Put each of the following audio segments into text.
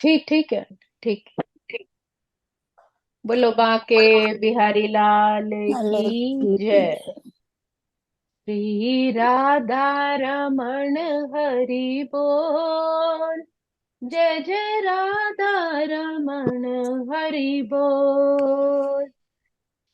ठीक ठीक है। ठीक। बोलो बांके बिहारी लाल अरे की की जय। जय। श्री राधा रमण हरि बोल। जय जय राधा रमण हरि बोल।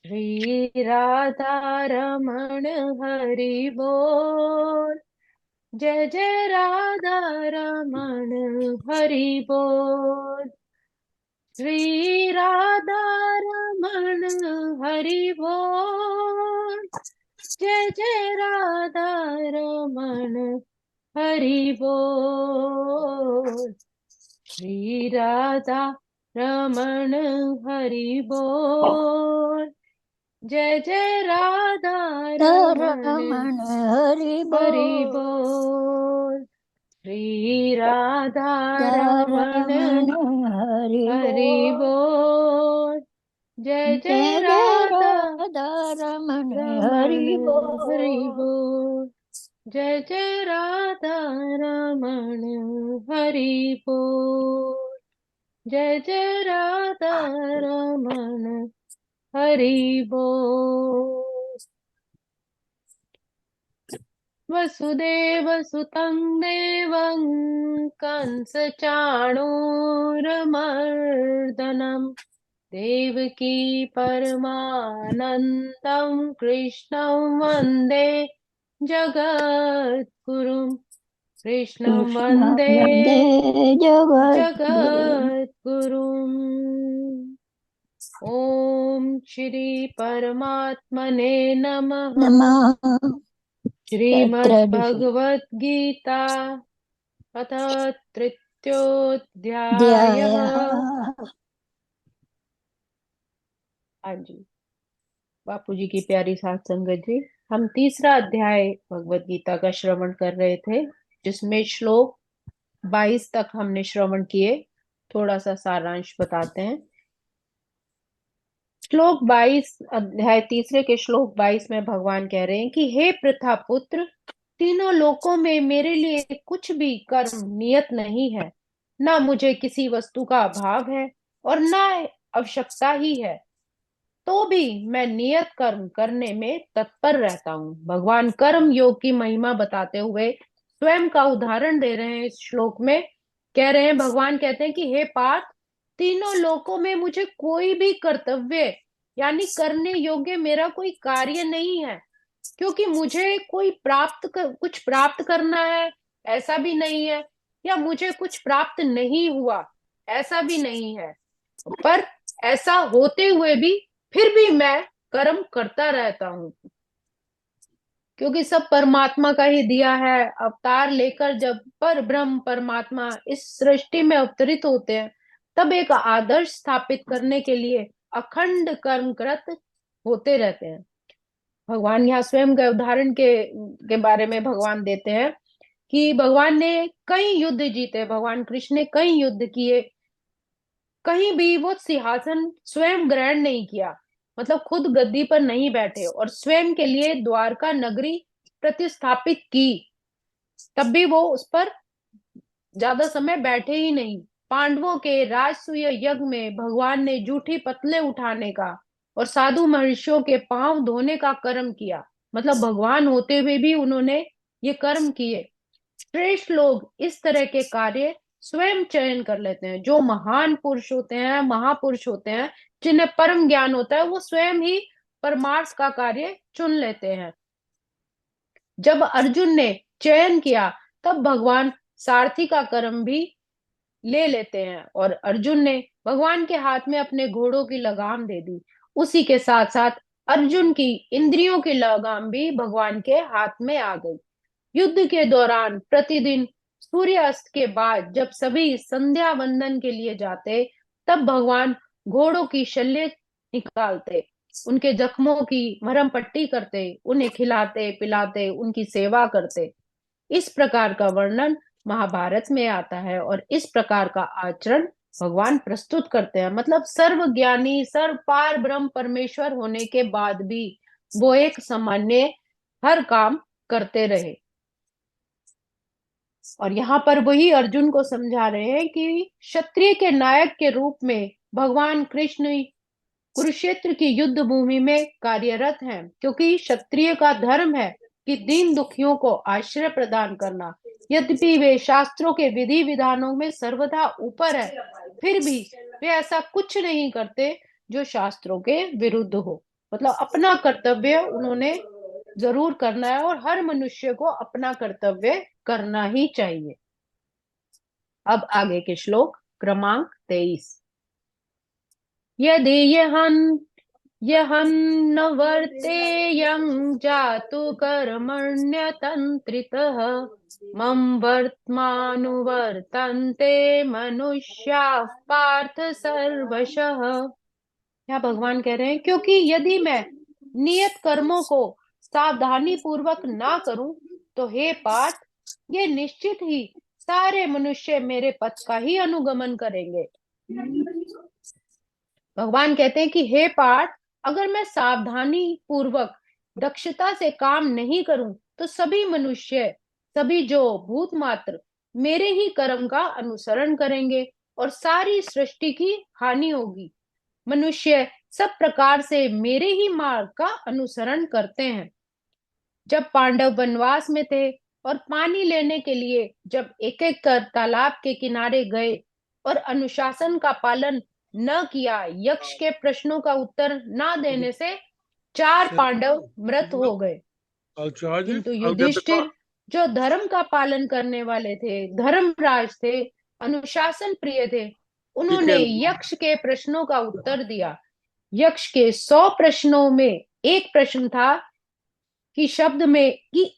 श्री राधा रमण हरि बोल। जय जय राधा रमण हरि बोल। श्री राधा रमण हरि बोल। जय जय राधा रमण हरि बोल। श्री राधा रमण हरि बोल। जय जय राधा रमण रमण हरि हरि बोल। बोल। श्री राधा रमण रमण हरि हरि बोल। बोल। जय जय जय जय राधा राधा रमण रमण हरि हरि बोल। बोल। जय जय राधा रमण हरि बोल। जय जय राधा रमण हरि बोल। वसुदेव सुतं देवं कंस चाणूरमर्दनम् देवकी परमानन्दं कृष्णं वन्दे जगद्गुरुं। कृष्णं कृष्ण वन्दे वन्दे जगद्गुरुम्। जगद्गुरुम्। ॐ श्री परमात्मने नमः। नमः। श्रीमद्भगवद्गीता अथ तृतीयोऽध्यायः। ध्यायः। हाँ जी। बापू जी की प्यारी सात संगत जी, हम तीसरा अध्याय भगवत गीता का श्रवण कर रहे थे, जिसमें श्लोक 22 तक हमने श्रवण किए। थोड़ा सा सारांश बताते हैं। श्लोक 22, अध्याय तीसरे के श्लोक 22 में भगवान कह रहे हैं कि हे पृथा पुत्र, तीनों लोकों में मेरे लिए कुछ भी कर्म नियत नहीं है। ना मुझे किसी वस्तु का अभाव है और ना आवश्यकता ही है, तो भी मैं नियत कर्म करने में तत्पर रहता हूँ। भगवान कर्म योग की महिमा बताते हुए स्वयं का उदाहरण दे रहे हैं इस श्लोक में। कह रहे हैं, भगवान कहते हैं कि हे पार्थ, तीनों लोकों में मुझे कोई भी कर्तव्य यानी करने योग्य मेरा कोई कार्य नहीं है, क्योंकि मुझे कुछ प्राप्त करना है ऐसा भी नहीं है, या मुझे कुछ प्राप्त नहीं हुआ ऐसा भी नहीं है। पर ऐसा होते हुए भी फिर भी मैं कर्म करता रहता हूँ, क्योंकि सब परमात्मा का ही दिया है। अवतार लेकर जब पर ब्रह्म परमात्मा इस सृष्टि में अवतरित होते हैं, तब एक आदर्श स्थापित करने के लिए अखंड कर्मरत होते रहते हैं। भगवान यहाँ स्वयं के उदाहरण के बारे में भगवान देते हैं कि भगवान ने कई युद्ध जीते, भगवान कृष्ण ने कई युद्ध किए, कहीं भी वो सिंहासन स्वयं ग्रहण नहीं किया, मतलब खुद गद्दी पर नहीं बैठे और स्वयं के लिए द्वारका नगरी प्रतिस्थापित की, तब भी वो उस पर ज्यादा समय बैठे ही नहीं। पांडवों के राजसूय यज्ञ में भगवान ने जूठी पतले उठाने का और साधु महर्षियों के पांव धोने का कर्म किया, मतलब भगवान होते हुए भी उन्होंने ये कर्म किए। श्रेष्ठ लोग इस तरह के कार्य स्वयं चयन कर लेते हैं। जो महान पुरुष होते हैं, महापुरुष होते हैं, जिन्हें परम ज्ञान होता है, वो स्वयं ही परमार्थ का कार्य चुन लेते हैं। जब अर्जुन ने चयन किया, तब भगवान सारथी का कर्म भी ले लेते हैं और अर्जुन ने भगवान के हाथ में अपने घोड़ों की लगाम दे दी। उसी के साथ साथ अर्जुन की इंद्रियों की लगाम भी भगवान के हाथ में आ गई। युद्ध के दौरान प्रतिदिन सूर्यास्त के बाद जब सभी संध्या वंदन के लिए जाते, तब भगवान घोड़ों की शल्य निकालते, उनके जख्मों की मरहम पट्टी करते, उन्हें खिलाते पिलाते उनकी सेवा करते। इस प्रकार का वर्णन महाभारत में आता है और इस प्रकार का आचरण भगवान प्रस्तुत करते हैं। मतलब सर्वज्ञानी सर्व पार ब्रह्म परमेश्वर होने के बाद भी वो एक सामान्य हर काम करते रहे। और यहाँ पर वही अर्जुन को समझा रहे हैं कि क्षत्रिय के नायक के रूप में भगवान कृष्ण कुरुक्षेत्र की युद्ध भूमि में कार्यरत हैं, क्योंकि क्षत्रिय का धर्म है कि दीन दुखियों को आश्रय प्रदान करना। यद्यपि वे शास्त्रों के विधि विधानों में सर्वदा ऊपर है, फिर भी वे ऐसा कुछ नहीं करते जो शास्त्रों के विरुद्ध हो। मतलब अपना कर्तव्य उन्होंने जरूर करना है, और हर मनुष्य को अपना कर्तव्य करना ही चाहिए। अब आगे के श्लोक क्रमांक 23। यदि यहं न वर्तेयं जातु कर्मण्यतन्त्रितः मम वर्त्मानुवर्तन्ते मनुष्याः पार्थ सर्वशः। क्या भगवान कह रहे हैं, क्योंकि यदि मैं नियत कर्मों को सावधानी पूर्वक ना करूं तो हे पार्थ, ये निश्चित ही सारे मनुष्य मेरे पथ का ही अनुगमन करेंगे। भगवान कहते हैं कि हे पार्थ, अगर मैं सावधानी पूर्वक दक्षता से काम नहीं करूं तो सभी मनुष्य, सभी जो भूत मात्र मेरे ही कर्म का अनुसरण करेंगे और सारी सृष्टि की हानि होगी। मनुष्य सब प्रकार से मेरे ही मार्ग का अनुसरण करते हैं। जब पांडव वनवास में थे और पानी लेने के लिए जब एक एक कर तालाब के किनारे गए और अनुशासन का पालन न किया, यक्ष के प्रश्नों का उत्तर न देने से 4 पांडव मृत हो गए। किंतु युधिष्ठिर जो धर्म का पालन करने वाले थे, धर्मराज थे, अनुशासन प्रिय थे, उन्होंने यक्ष के प्रश्नों का उत्तर दिया। यक्ष के 100 प्रश्नों में एक प्रश्न था कि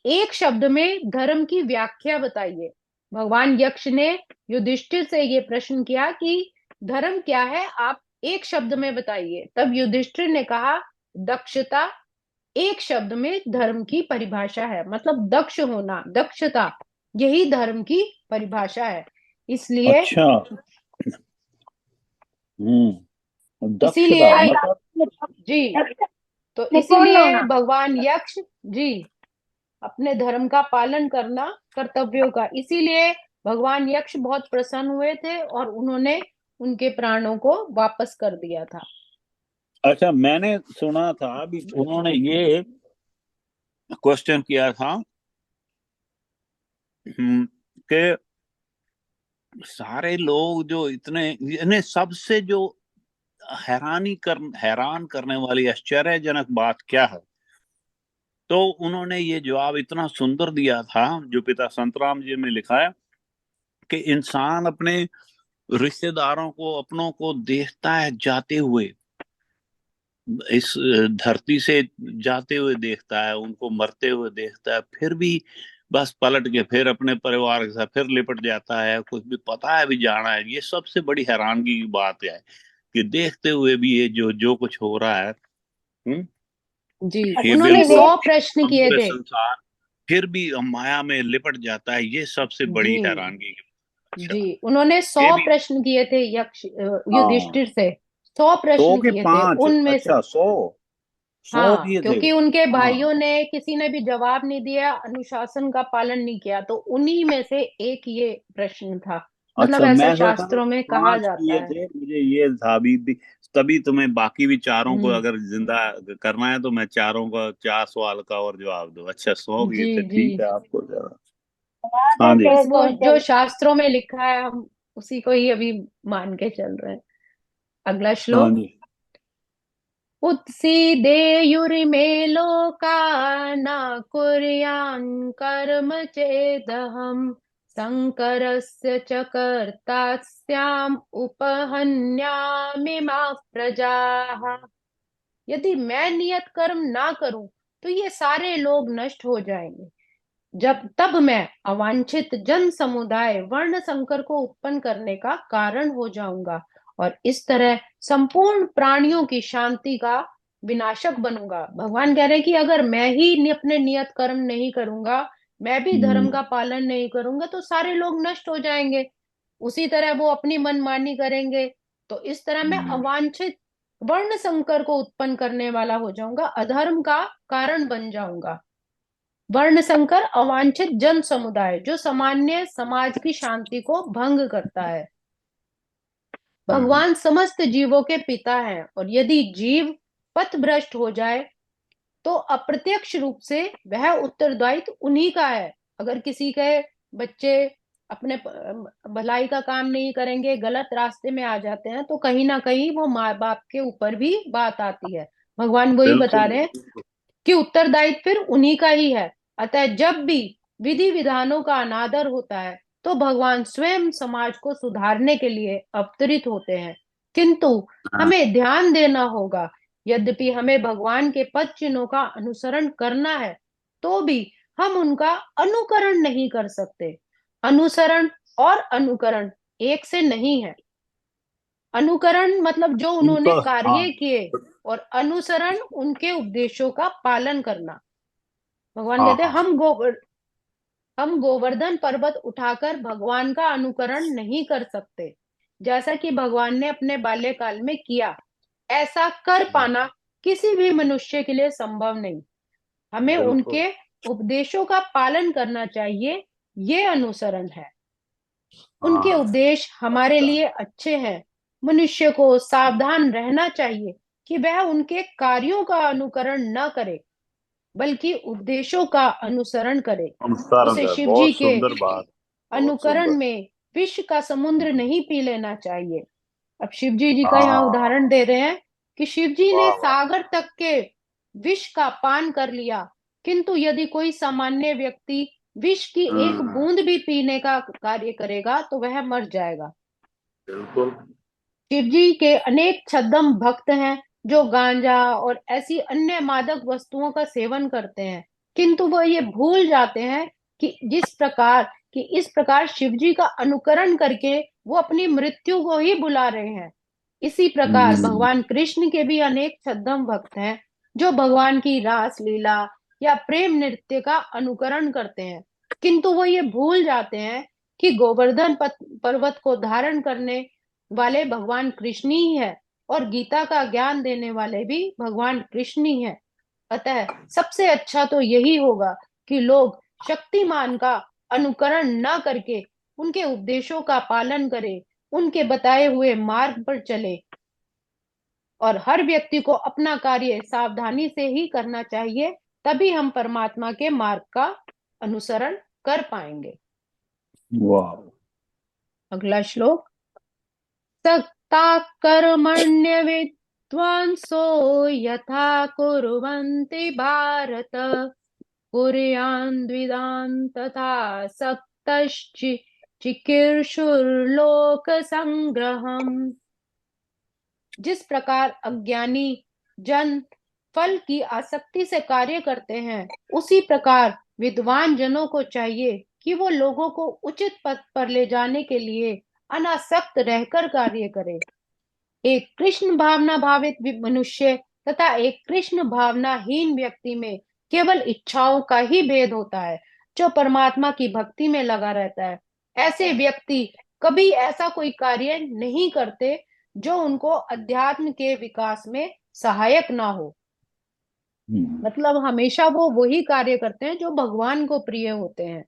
एक शब्द में धर्म की व्याख्या बताइए। भगवान यक्ष ने युधिष्ठिर से ये प्रश्न किया कि धर्म क्या है, आप एक शब्द में बताइए। तब युधिष्ठिर ने कहा, दक्षता एक शब्द में धर्म की परिभाषा है। मतलब दक्ष होना, दक्षता, यही धर्म की परिभाषा है। इसलिए अच्छा। दक्षता इसीलिए मतलब जी, तो इसीलिए भगवान यक्ष जी अपने धर्म का पालन करना, कर्तव्यों का, इसीलिए भगवान यक्ष बहुत प्रसन्न हुए थे और उन्होंने उनके प्राणों को वापस कर दिया था। अच्छा, मैंने सुना था अभी उन्होंने ये क्वेश्चन किया था कि सारे लोग जो इतने इन्हें सबसे जो हैरान करने वाली आश्चर्यजनक बात क्या है, तो उन्होंने ये जवाब इतना सुंदर दिया था जो पिता संतराम जी ने लिखा है कि इंसान अपने रिश्तेदारों को, अपनों को देखता है जाते हुए, इस धरती से जाते हुए देखता है, उनको मरते हुए देखता है, फिर भी बस पलट के फिर अपने परिवार के साथ फिर लिपट जाता है, कुछ भी पता है भी जाना है। ये सबसे बड़ी हैरानगी की बात है कि देखते हुए भी ये जो जो कुछ हो रहा है, जी, ये उन्होंने बिल्कुल 100 प्रश्न किए पूरे थे। संसार फिर भी माया में लिपट जाता है। ये सबसे बड़ी जी हैरानगी की बात। अच्छा, जी, उन्होंने 100 ये भी। प्रश्न किए थे यक्ष हाँ, युधिष्ठिर से। 100 100 प्रश्न के किए थे 5? उनमें से। अच्छा, 100 100 हाँ, किए थे। क्योंकि उनके हाँ, भाइयों ने किसी ने भी जवाब नहीं दिया, अनुशासन का पालन नहीं किया, तो उन्हीं में से एक ये प्रश्न था। मतलब अच्छा, ऐसा मैं सोचा शास्त्रों में कहा 5 जाता किए है। थे, मुझे ये था भी तभी तुम्हें बाकी भी चारों को हम्म। अगर जिंदा करना है तो मैं चारों का 4 सवाल का और जवाब दूं। अच्छा, 100 जी किए थे, जी, ठीक है आपको जरा। हाँ जी। बस वो जो शास्त्रों में लिखा है हम उसी को ही अभी मान के चल रहे हैं। अगला हाँ श्लोक। जी। उत्सीदेयुरिमे लोका न कुर्यान् कर्म चेदहम् शङ्करस्य च कर्ता स्याम् उपहन्यामिमाः प्रजाः। यदि मैं नियत कर्म ना करूं तो ये सारे लोग नष्ट हो जाएंगे। तब मैं अवांछित जन समुदाय वर्ण संकर को उत्पन्न करने का कारण हो जाऊंगा और इस तरह संपूर्ण प्राणियों की शांति का विनाशक बनूंगा। भगवान कह रहे हैं कि अगर मैं ही अपने नियत कर्म नहीं करूंगा, मैं भी धर्म हम्म का पालन नहीं करूंगा, तो सारे लोग नष्ट हो जाएंगे। उसी तरह वो अपनी मनमानी करेंगे, तो इस तरह मैं हम्म अवांछित वर्ण संकर को उत्पन्न करने वाला हो जाऊंगा, अधर्म का कारण बन जाऊंगा। वर्ण संकर अवांछित जन समुदाय जो सामान्य समाज की शांति को भंग करता है। भगवान समस्त जीवों के पिता हैं और यदि जीव पथ भ्रष्ट हो जाए तो अप्रत्यक्ष रूप से वह उत्तरदायित्व उन्हीं का है। अगर किसी के बच्चे अपने भलाई का काम नहीं करेंगे, गलत रास्ते में आ जाते हैं, तो कहीं ना कहीं वो माँ बाप के ऊपर भी बात आती है। भगवान वही बता रहे हैं कि उत्तरदायित्व फिर उन्हीं का ही है। अतः जब भी विधि विधानों का अनादर होता है तो भगवान स्वयं समाज को सुधारने के लिए अवतरित होते हैं। किंतु हमें ध्यान देना होगा, यद्यपि हमें भगवान के पद चिन्हों का अनुसरण करना है तो भी हम उनका अनुकरण नहीं कर सकते। अनुसरण और अनुकरण एक से नहीं है। अनुकरण मतलब जो उन्होंने उनको कार्य किए, और अनुसरण उनके उपदेशों का पालन करना। भगवान कहते हैं हम गोवर्धन पर्वत उठाकर भगवान का अनुकरण नहीं कर सकते जैसा कि भगवान ने अपने बाल्यकाल में किया। ऐसा कर पाना किसी भी मनुष्य के लिए संभव नहीं। हमें उनके उपदेशों का पालन करना चाहिए, ये अनुसरण है। उनके उपदेश हमारे लिए अच्छे हैं। मनुष्य को सावधान रहना चाहिए कि वह उनके कार्यों का अनुकरण न करे बल्कि उपदेशों का अनुसरण करे। उसे शिव जी बहुत के सुंदर बात, बहुत अनुकरण सुंदर। में विष का समुद्र नहीं पी लेना चाहिए। अब शिव जी का यहाँ उदाहरण दे रहे हैं कि शिव जी ने सागर तक के विष का पान कर लिया, किंतु यदि कोई सामान्य व्यक्ति विष की एक बूंद भी पीने का कार्य करेगा तो वह मर जाएगा। बिल्कुल। शिव जी के अनेक छद्म भक्त हैं जो गांजा और ऐसी अन्य मादक वस्तुओं का सेवन करते हैं, किंतु वह ये भूल जाते हैं कि इस प्रकार शिव जी का अनुकरण करके वो अपनी मृत्यु को ही बुला रहे हैं। इसी प्रकार भगवान कृष्ण के भी अनेक छद्म भक्त हैं जो भगवान की रास लीला या प्रेम नृत्य का अनुकरण करते हैं, किंतु वो ये भूल जाते हैं कि गोवर्धन पर्वत को धारण करने वाले भगवान कृष्ण ही है और गीता का ज्ञान देने वाले भी भगवान कृष्ण ही है। अतः सबसे अच्छा तो यही होगा कि लोग शक्तिमान का अनुकरण न करके उनके उपदेशों का पालन करें, उनके बताए हुए मार्ग पर चले, और हर व्यक्ति को अपना कार्य सावधानी से ही करना चाहिए। तभी हम परमात्मा के मार्ग का अनुसरण कर पाएंगे। वाह। अगला श्लोक। सक्ता कर्मण्य विद्वांसो यथा कुर्वन्ति भारत कुर्यान् द्विदान् तथा चिकीर्षुर्लोक संग्रहम्। जिस प्रकार अज्ञानी जन फल की आसक्ति से कार्य करते हैं, उसी प्रकार विद्वान जनों को चाहिए कि वो लोगों को उचित पथ पर ले जाने के लिए अनासक्त रहकर कार्य करे। एक कृष्ण भावना भावित मनुष्य तथा एक कृष्ण भावनाहीन व्यक्ति में केवल इच्छाओं का ही भेद होता है। जो परमात्मा की भक्ति में लगा रहता है, ऐसे व्यक्ति कभी ऐसा कोई कार्य नहीं करते जो उनको अध्यात्म के विकास में सहायक ना हो। मतलब हमेशा वो वही कार्य करते हैं जो भगवान को प्रिय होते हैं।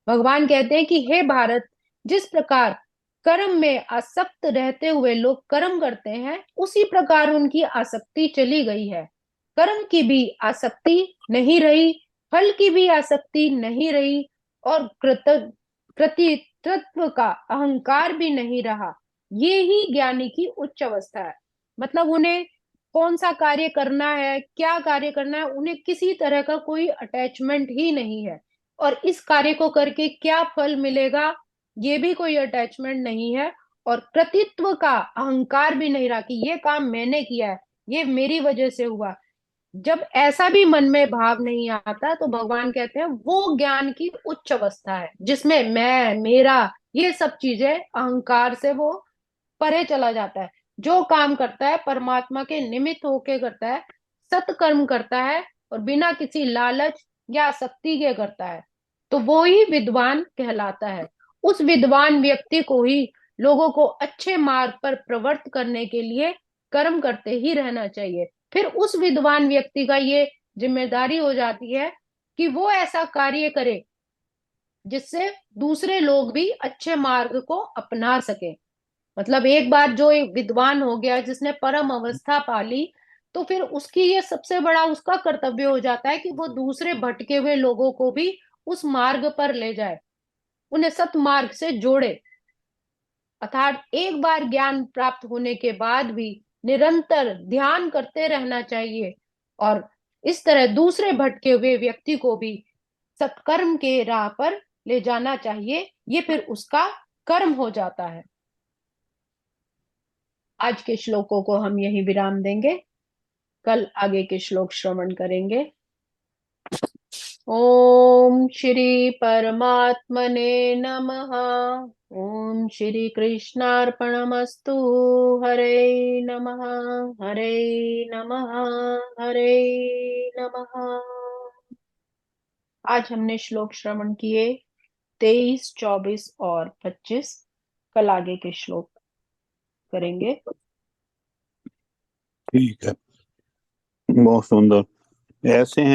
भगवान कहते हैं कि हे भारत, जिस प्रकार कर्म में आसक्त रहते हुए लोग कर्म करते हैं, उसी प्रकार उनकी आसक्ति चली गई है। कर्म की भी आसक्ति नहीं रही, फल की भी आसक्ति नहीं रही, और कृतित्व का अहंकार भी नहीं रहा। ये ही ज्ञानी की उच्च अवस्था है। मतलब उन्हें कौन सा कार्य करना है, क्या कार्य करना है, उन्हें किसी तरह का कोई अटैचमेंट ही नहीं है, और इस कार्य को करके क्या फल मिलेगा ये भी कोई अटैचमेंट नहीं है, और कृतित्व का अहंकार भी नहीं रहा कि ये काम मैंने किया है, ये मेरी वजह से हुआ। जब ऐसा भी मन में भाव नहीं आता तो भगवान कहते हैं वो ज्ञान की उच्च अवस्था है, जिसमें मैं, मेरा, ये सब चीजें अहंकार से वो परे चला जाता है। जो काम करता है परमात्मा के निमित्त होके करता है, सत्कर्म करता है, और बिना किसी लालच या आसक्ति के करता है, तो वो ही विद्वान कहलाता है। उस विद्वान व्यक्ति को ही लोगों को अच्छे मार्ग पर प्रवृत्त करने के लिए कर्म करते ही रहना चाहिए। फिर उस विद्वान व्यक्ति का ये जिम्मेदारी हो जाती है कि वो ऐसा कार्य करे जिससे दूसरे लोग भी अच्छे मार्ग को अपना सके। मतलब एक बार जो एक विद्वान हो गया जिसने परम अवस्था पाली, तो फिर उसकी ये सबसे बड़ा उसका कर्तव्य हो जाता है कि वो दूसरे भटके हुए लोगों को भी उस मार्ग पर ले जाए, उन्हें सतमार्ग से जोड़े। अर्थात एक बार ज्ञान प्राप्त होने के बाद भी निरंतर ध्यान करते रहना चाहिए, और इस तरह दूसरे भटके हुए व्यक्ति को भी सत्कर्म के राह पर ले जाना चाहिए। ये फिर उसका कर्म हो जाता है। आज के श्लोकों को हम यही विराम देंगे, कल आगे के श्लोक श्रवण करेंगे। ओम श्री परमात्मने नमः। ओम श्री कृष्णार्पणमस्तु। हरे नमः। हरे नमः। हरे नमः। आज हमने श्लोक श्रवण किए 23, 24 और 25। कल आगे के श्लोक करेंगे। ठीक है, बहुत सुंदर। ऐसे हैं